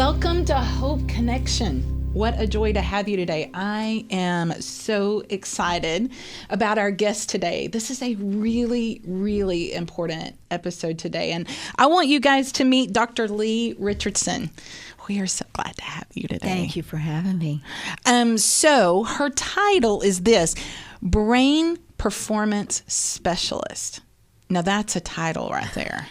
Welcome to Hope Connection. What a joy to have you today. I am so excited about our guest today. This is a really, really important episode today. And I want you guys to meet Dr. Leigh Richardson. We are so glad to have you today. Thank you for having me. So her title is this, Brain Performance Specialist. Now that's a title right there.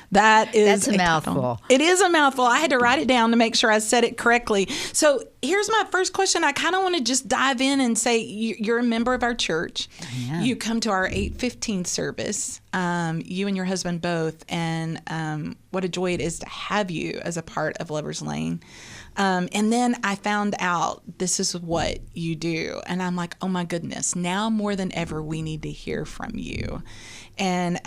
That's a mouthful. It is a mouthful. I had to write it down to make sure I said it correctly. So here's my first question. I kind of want to just dive in and say you're a member of our church. Yeah. You come to our 8:15 service, you and your husband both, and what a joy it is to have you as a part of Lover's Lane. And then I found out this is what you do. And I'm like, oh my goodness, now more than ever, we need to hear from you. And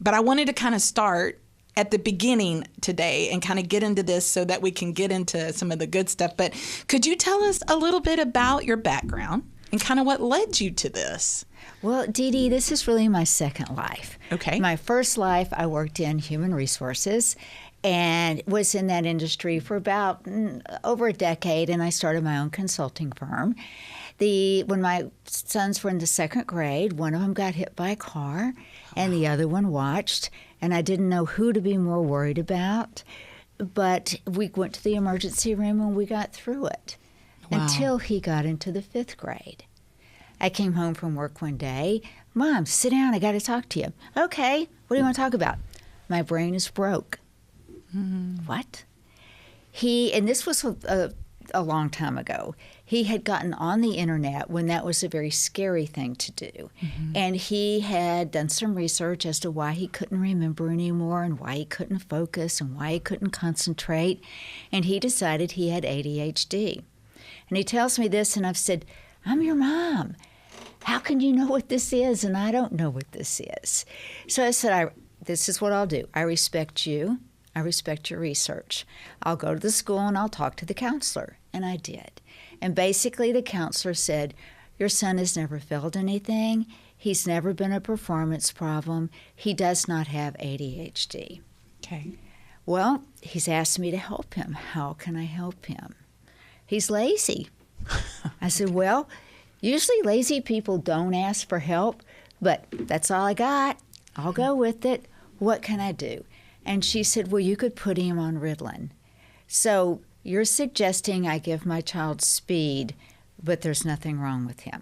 but I wanted to kind of start at the beginning today and kind of get into this so that we can get into some of the good stuff. But could you tell us a little bit about your background and kind of what led you to this? Well, Dee Dee, this is really my second life. Okay. My first life, I worked in human resources and was in that industry for about over a decade, and I started my own consulting firm. When my sons were in the second grade, one of them got hit by a car, and the other one watched, and I didn't know who to be more worried about, but we went to the emergency room and we got through it until he got into the fifth grade. I came home from work one day. Mom, sit down. I got to talk to you. Okay. What do you want to talk about? My brain is broke. What? And this was a long time ago. He had gotten on the internet when that was a very scary thing to do. And he had done some research as to why he couldn't remember anymore and why he couldn't focus and why he couldn't concentrate. And he decided he had ADHD. And he tells me this, and I've said, I'm your mom. How can you know what this is? And I don't know what this is. So I said, this is what I'll do. I respect you. I respect your research. I'll go to the school and I'll talk to the counselor. And I did. And basically the counselor said, your son has never failed anything. He's never been a performance problem. He does not have ADHD. Okay. Well, he's asked me to help him. How can I help him? He's lazy. I said, well, usually lazy people don't ask for help, but that's all I got. I'll go with it. What can I do? And she said, well, you could put him on Ritalin. So you're suggesting I give my child speed, but there's nothing wrong with him.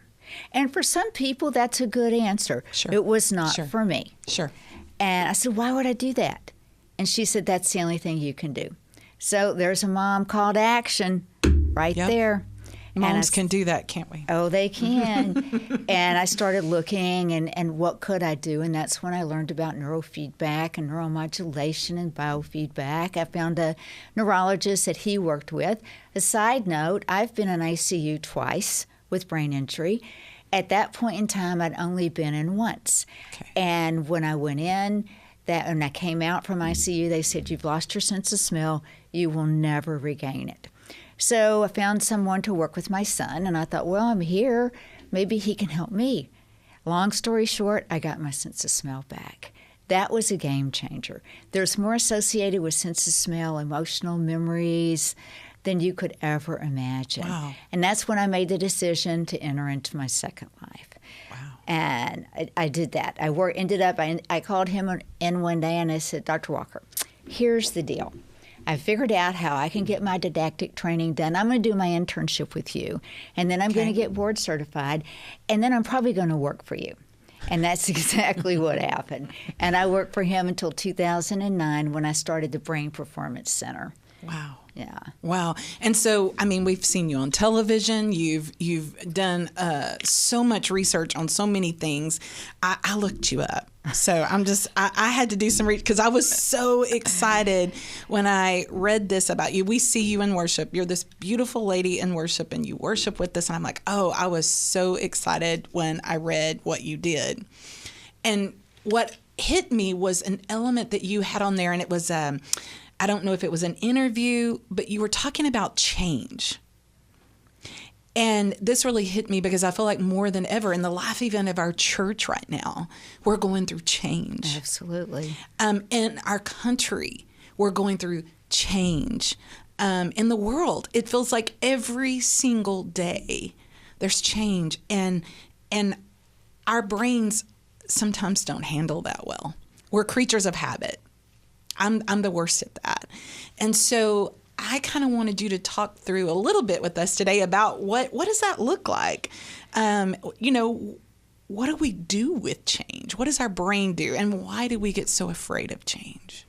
And for some people, that's a good answer. Sure. It was not for me. Sure. And I said, why would I do that? And she said, that's the only thing you can do. So there's a mom call to action right there. Moms can do that, can't we? Oh, they can. And I started looking and what could I do? And that's when I learned about neurofeedback and neuromodulation and biofeedback. I found a neurologist that he worked with. A side note, I've been in ICU twice with brain injury. At that point in time, I'd only been in once. Okay. And when I went in, when I came out from ICU, they said, you've lost your sense of smell. You will never regain it. So I found someone to work with my son, and I thought, well, I'm here. Maybe he can help me. Long story short, I got my sense of smell back. That was a game changer. There's more associated with sense of smell, emotional memories than you could ever imagine. Wow. And that's when I made the decision to enter into my second life. Wow. And I did that. I called him in one day, and I said, Dr. Walker, here's the deal. I figured out how I can get my didactic training done. I'm going to do my internship with you, and then I'm going to get board certified, and then I'm probably going to work for you. And that's exactly what happened. And I worked for him until 2009 when I started the Brain Performance Center. Wow. Yeah. Wow. And so, I mean, we've seen you on television. You've done so much research on so many things. I looked you up. So I had to do some research because I was so excited when I read this about you. We see you in worship. You're this beautiful lady in worship, and you worship with us. And I'm like, oh, I was so excited when I read what you did. And what hit me was an element that you had on there, and it was I don't know if it was an interview, but you were talking about change. And this really hit me because I feel like more than ever in the life event of our church right now, we're going through change. Absolutely. In our country, we're going through change. in the world. It feels like every single day there's change, and our brains sometimes don't handle that well. We're creatures of habit. I'm the worst at that. And so I kind of wanted you to talk through a little bit with us today about what does that look like? What do we do with change? What does our brain do? And why do we get so afraid of change?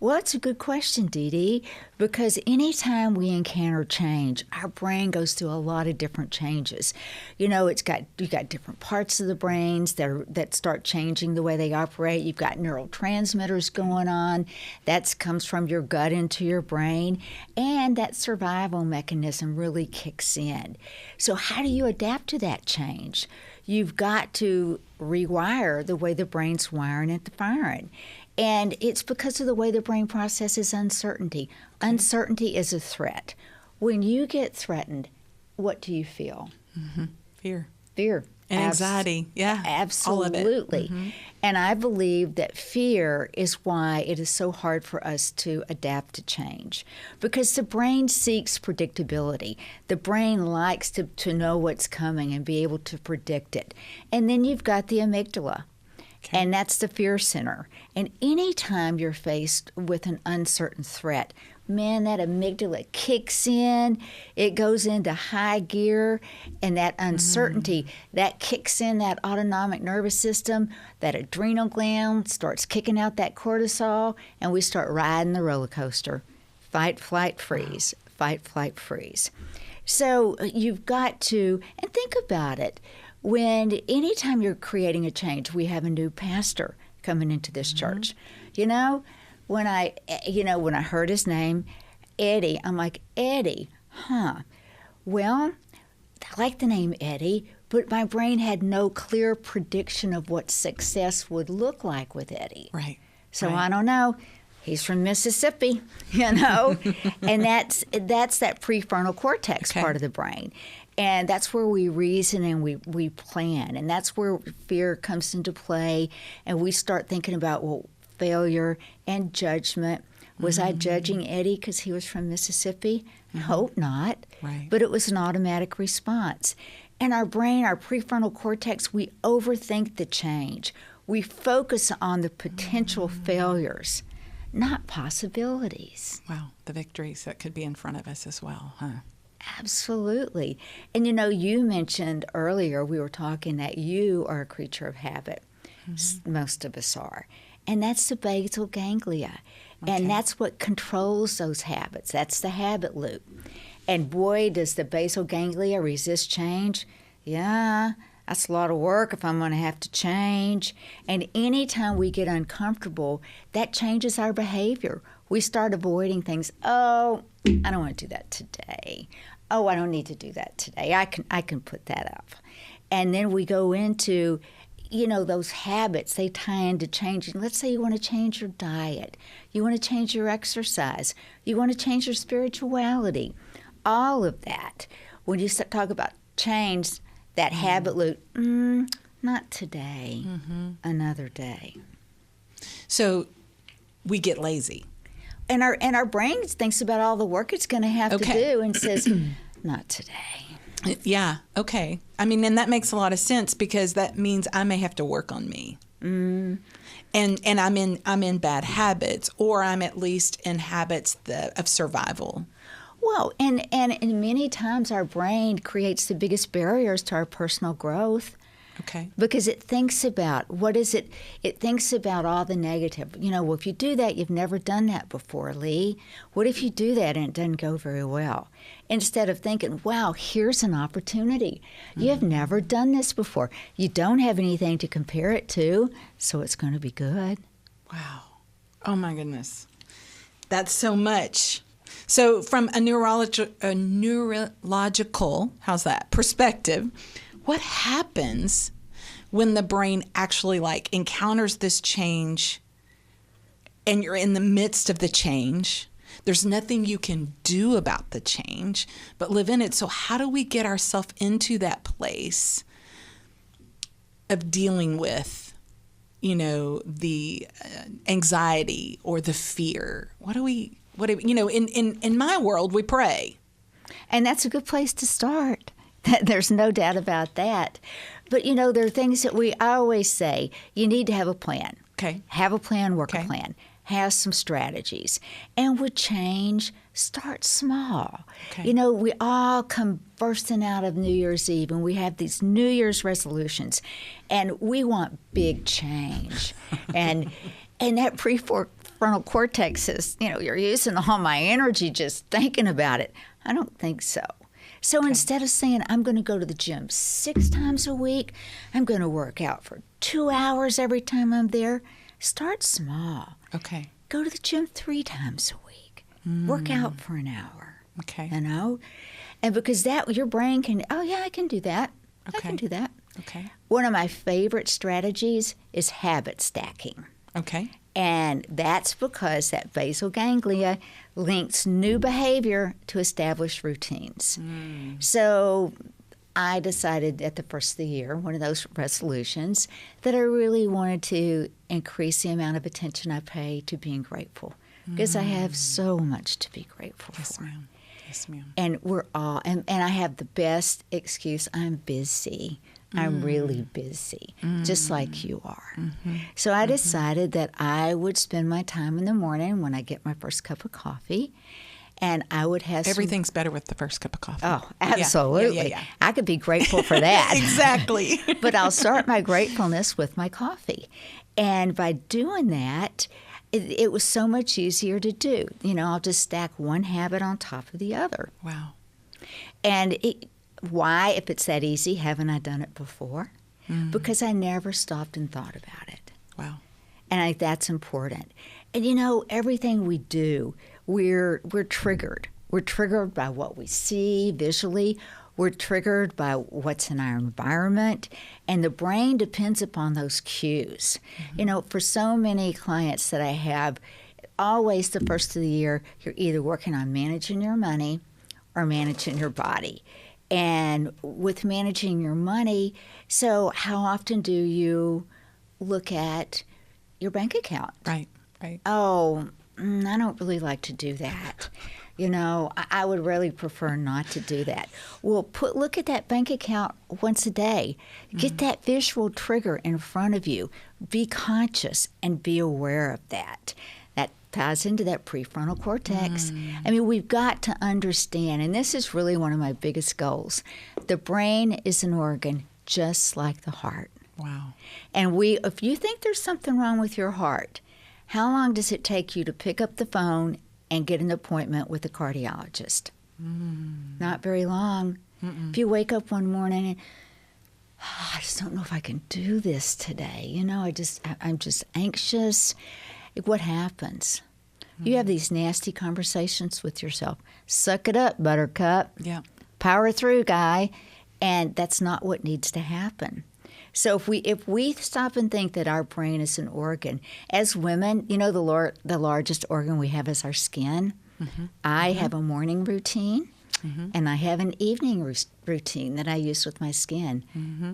Well, that's a good question, Dee Dee, because anytime we encounter change, our brain goes through a lot of different changes. You got different parts of the brains that start changing the way they operate. You've got neurotransmitters going on. That comes from your gut into your brain, and that survival mechanism really kicks in. So how do you adapt to that change? You've got to rewire the way the brain's wiring and firing. And it's because of the way the brain processes uncertainty. Okay. Uncertainty is a threat. When you get threatened, what do you feel? Mm-hmm. Fear. And anxiety. Yeah. Absolutely. All of it. Mm-hmm. And I believe that fear is why it is so hard for us to adapt to change. Because the brain seeks predictability. The brain likes to know what's coming and be able to predict it. And then you've got the amygdala. Okay. And that's the fear center. And anytime you're faced with an uncertain threat, man, that amygdala kicks in. It goes into high gear, and that uncertainty, that kicks in that autonomic nervous system. That adrenal gland starts kicking out that cortisol, and we start riding the roller coaster. Fight, flight, freeze. Fight, flight, freeze. So you've got to, and think about it. Anytime you're creating a change, we have a new pastor coming into this church. When I heard his name, Eddie, I'm like, Eddie, well, I like the name Eddie, but my brain had no clear prediction of what success would look like with Eddie. Right. So I don't know. He's from Mississippi, and that's that prefrontal cortex part of the brain. And that's where we reason and we plan. And that's where fear comes into play. And we start thinking about, failure and judgment. Was I judging Eddie because he was from Mississippi? I hope not. Right. But it was an automatic response. And our brain, our prefrontal cortex, we overthink the change. We focus on the potential failures, not possibilities. Wow, the victories that could be in front of us as well, huh? Absolutely. And you mentioned earlier, we were talking that you are a creature of habit. Mm-hmm. Most of us are. And that's the basal ganglia. Okay. And that's what controls those habits. That's the habit loop. And boy, does the basal ganglia resist change. Yeah, that's a lot of work if I'm going to have to change. And anytime we get uncomfortable, that changes our behavior. We start avoiding things. Oh, I don't want to do that today. Oh, I don't need to do that today. I can put that off. And then we go into, those habits, they tie into changing. Let's say you want to change your diet. You want to change your exercise. You want to change your spirituality. All of that. When you talk about change, that habit loop, not today, another day. So we get lazy. And our brain thinks about all the work it's going to have to do and says, not today. Yeah, okay. I mean, and that makes a lot of sense because that means I may have to work on me. And I'm in bad habits, or I'm at least in habits of survival. Well, and many times our brain creates the biggest barriers to our personal growth. Okay. Because it thinks about, what is it? It thinks about all the negative. If you do that, you've never done that before, Leigh. What if you do that and it doesn't go very well? Instead of thinking, wow, here's an opportunity. You have never done this before. You don't have anything to compare it to, so it's going to be good. Wow. Oh, my goodness. That's so much. So from a neurological, how's that, perspective, what happens when the brain actually encounters this change and you're in the midst of the change? There's nothing you can do about the change, but live in it. So how do we get ourselves into that place of dealing with, the anxiety or the fear? What do we In my world, we pray. And that's a good place to start. There's no doubt about that. But, there are things that I always say, you need to have a plan. Okay. Have a plan, work a plan. Have some strategies. And with change, start small. Okay. We all come bursting out of New Year's Eve, and we have these New Year's resolutions, and we want big change. and that prefrontal cortex is, you're using all my energy just thinking about it. I don't think so. So instead of saying, I'm going to go to the gym 6 times a week, I'm going to work out for 2 hours every time I'm there, start small. Okay. Go to the gym 3 times a week. Work out for an hour. Okay. And because your brain can, I can do that. Okay. I can do that. Okay. One of my favorite strategies is habit stacking. Okay. And that's because that basal ganglia links new behavior to established routines. So I decided at the first of the year, one of those resolutions, that I really wanted to increase the amount of attention I pay to being grateful, because I have so much to be grateful for. Yes, ma'am. Yes, ma'am. And we're all, and I have the best excuse, I'm busy. I'm really busy, just like you are. So I decided that I would spend my time in the morning when I get my first cup of coffee, and I would have Everything's better with the first cup of coffee. Oh, absolutely. Yeah. I could be grateful for that. Exactly. But I'll start my gratefulness with my coffee. And by doing that, it was so much easier to do. I'll just stack one habit on top of the other. Wow. And why, if it's that easy, haven't I done it before? Because I never stopped and thought about it. Wow. And I think that's important. And everything we do, we're triggered. We're triggered by what we see visually. We're triggered by what's in our environment. And the brain depends upon those cues. For so many clients that I have, always the first of the year, you're either working on managing your money or managing your body. And with managing your money, so how often do you look at your bank account? Right. Oh, I don't really like to do that. I would really prefer not to do that. Well, look at that bank account once a day. Get that visual trigger in front of you. Be conscious and be aware of that. That ties into that prefrontal cortex. We've got to understand, and this is really one of my biggest goals. The brain is an organ just like the heart. Wow. And if you think there's something wrong with your heart, how long does it take you to pick up the phone and get an appointment with a cardiologist? Not very long. If you wake up one morning and, I just don't know if I can do this today. I'm just anxious. What happens? You have these nasty conversations with yourself. Suck it up, buttercup. Yeah. Power through, guy. And that's not what needs to happen. So if we stop and think that our brain is an organ, as women, the largest organ we have is our skin. I have a morning routine, and I have an evening routine that I use with my skin.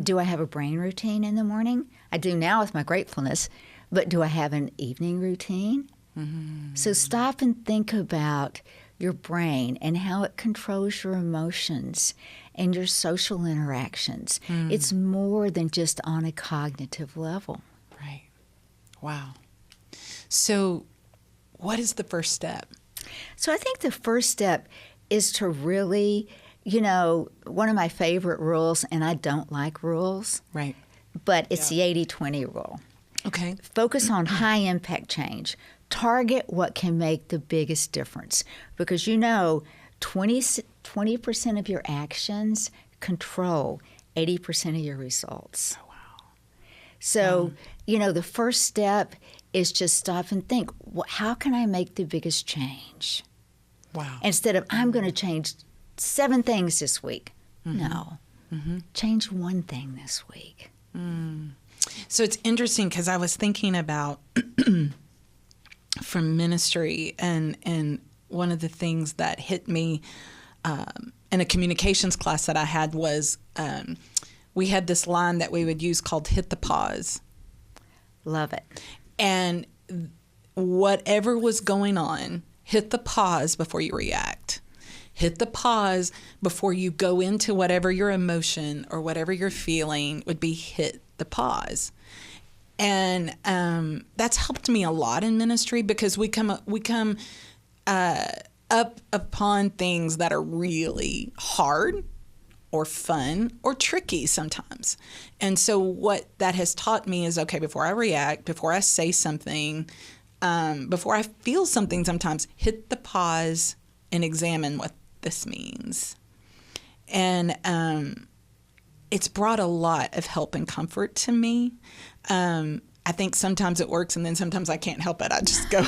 Do I have a brain routine in the morning? I do now with my gratefulness, but do I have an evening routine? So stop and think about your brain and how it controls your emotions and your social interactions. It's more than just on a cognitive level. Right. Wow. So what is the first step? So I think the first step is to really, one of my favorite rules, and I don't like rules, right? But it's the 80-20 rule. Okay. Focus on high impact change. Target what can make the biggest difference, because 20% of your actions control 80% of your results. Oh, wow. So, the first step is just stop and think, how can I make the biggest change? Wow. Instead of, I'm going to change 7 things this week. No. Change 1 thing this week. So it's interesting because I was thinking about from ministry, and one of the things that hit me in a communications class that I had was we had this line that we would use called hit the pause. Love it. And whatever was going on hit the pause before you react. Hit the pause before you go into whatever your emotion or whatever you're feeling would be. Hit the pause. And that's helped me a lot in ministry, because we come up upon things that are really hard or fun or tricky sometimes. And so what that has taught me is, okay, before I react, before I say something, before I feel something, sometimes hit the pause and examine what this means. And it's brought a lot of help and comfort to me. I think sometimes it works, and then sometimes I can't help it. I just go,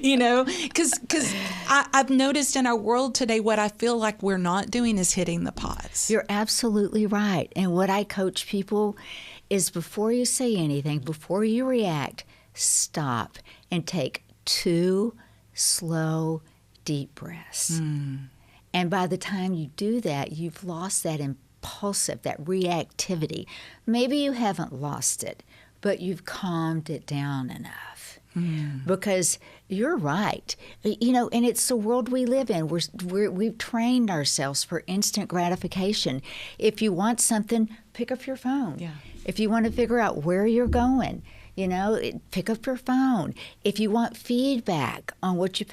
because I've noticed in our world today, what I feel like we're not doing is hitting the pause. You're absolutely right. And what I coach people is, before you say anything, before you react, stop and take 2 slow, deep breaths. And by the time you do that, you've lost that impulsive, that reactivity. Maybe you haven't lost it, but you've calmed it down enough. Because you're right. And it's the world we live in. We've trained ourselves for instant gratification. If you want something, pick up your phone. Yeah. If you want to figure out where you're going, pick up your phone. If you want feedback on what you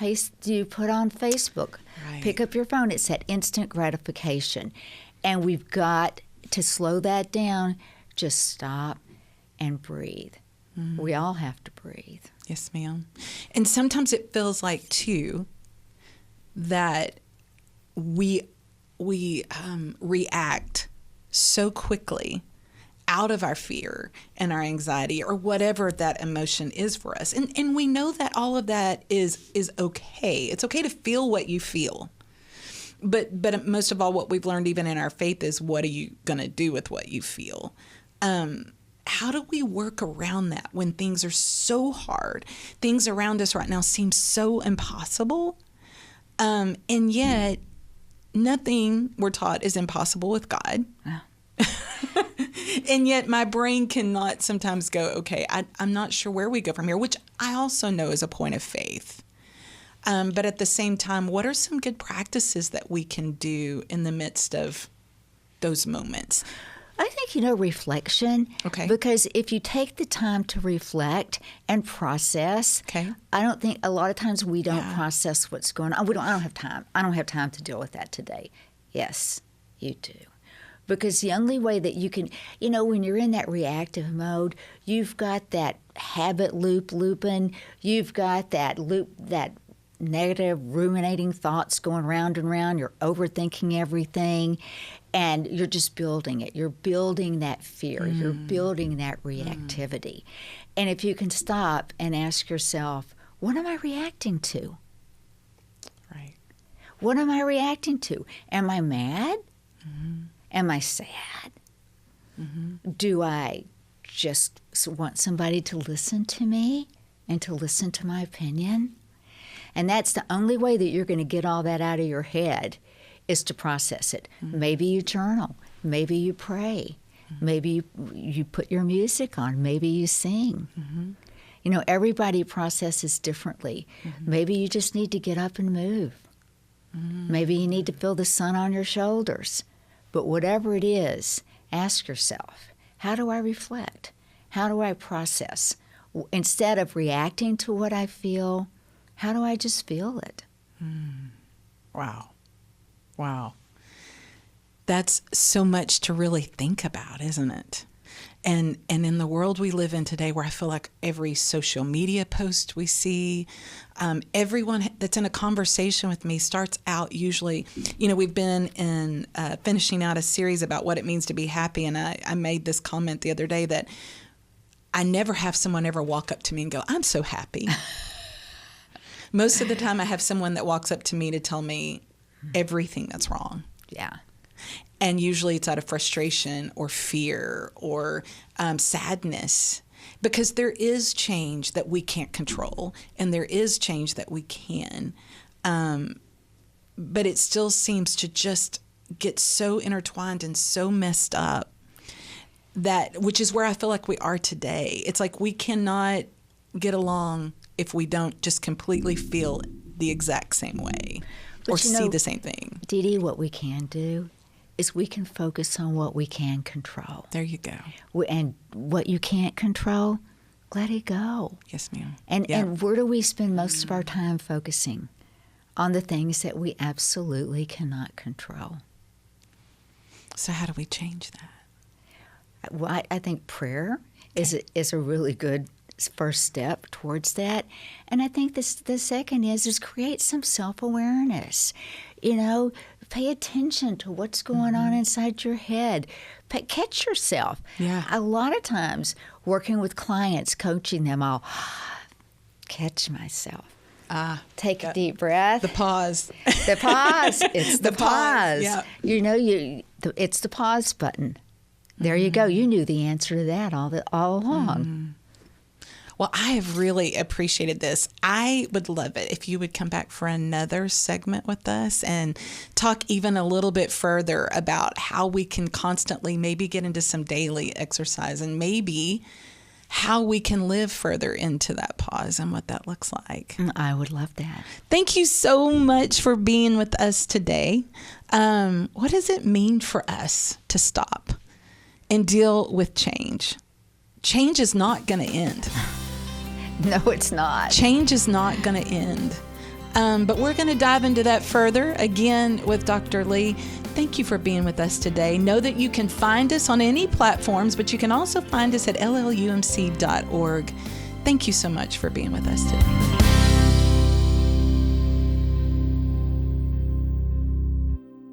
put on Facebook, right, pick up your phone. It's that instant gratification. And we've got to slow that down. Just stop and breathe. We all have to breathe. Yes, ma'am. And sometimes it feels like, too, that we react so quickly out of our fear and our anxiety, or whatever that emotion is for us. And we know that all of that is okay. It's okay to feel what you feel. But most of all, what we've learned even in our faith is, what are you going to do with what you feel? How do we work around that when things are so hard? Things around us right now seem so impossible. And yet, nothing, we're taught, is impossible with God. Wow. And yet my brain cannot sometimes go, okay, I'm not sure where we go from here, which I also know is a point of faith. But at the same time, what are some good practices that we can do in the midst of those moments? I think, reflection. Okay. Because if you take the time to reflect and process, Okay. I don't think, a lot of times we don't Yeah. process what's going on. I don't have time. I don't have time to deal with that today. Yes, you do. Because the only way that you can, when you're in that reactive mode, you've got that habit looping. You've got that negative ruminating thoughts going round and round. You're overthinking everything, and you're just building it. You're building that fear. You're building that reactivity. And if you can stop and ask yourself, what am I reacting to? Right. What am I reacting to? Am I mad? Am I sad? Do I just want somebody to listen to me and to listen to my opinion? And that's the only way that you're going to get all that out of your head, is to process it. Maybe you journal. Maybe you pray. Maybe you put your music on. Maybe you sing. Everybody processes differently. Maybe you just need to get up and move. Maybe you need to feel the sun on your shoulders. But whatever it is, ask yourself, how do I reflect? How do I process? Instead of reacting to what I feel, how do I just feel it? Wow. That's so much to really think about, isn't it? And in the world we live in today, where I feel like every social media post we see, everyone that's in a conversation with me starts out usually, we've been in finishing out a series about what it means to be happy. And I made this comment the other day that I never have someone ever walk up to me and go, I'm so happy. Most of the time I have someone that walks up to me to tell me everything that's wrong. Yeah. And usually it's out of frustration or fear or sadness, because there is change that we can't control, and there is change that we can. But it still seems to just get so intertwined and so messed up, which is where I feel like we are today. It's like we cannot get along if we don't just completely feel the exact same way or But see the same thing. Dee Dee, what we can do is we can focus on what we can control. There you go. And what you can't control, let it go. Yes, ma'am. And where do we spend most of our time focusing? On the things that we absolutely cannot control. So how do we change that? Well, I think prayer is a really good first step towards that. And I think the second is create some self-awareness. Pay attention to what's going on inside your head. Catch yourself. Yeah. A lot of times, working with clients, coaching them, I'll catch myself. Take a deep breath. The pause. The pause. It's the pause. Yeah. It's the pause button. There you go. You knew the answer to that all along. Well, I have really appreciated this. I would love it if you would come back for another segment with us and talk even a little bit further about how we can constantly maybe get into some daily exercise and maybe how we can live further into that pause and what that looks like. I would love that. Thank you so much for being with us today. What does it mean for us to stop and deal with change? Change is not going to end. No, it's not. Change is not going to end. But we're going to dive into that further again with Dr. Leigh. Thank you for being with us today. Know that you can find us on any platforms, but you can also find us at llumc.org. Thank you so much for being with us today.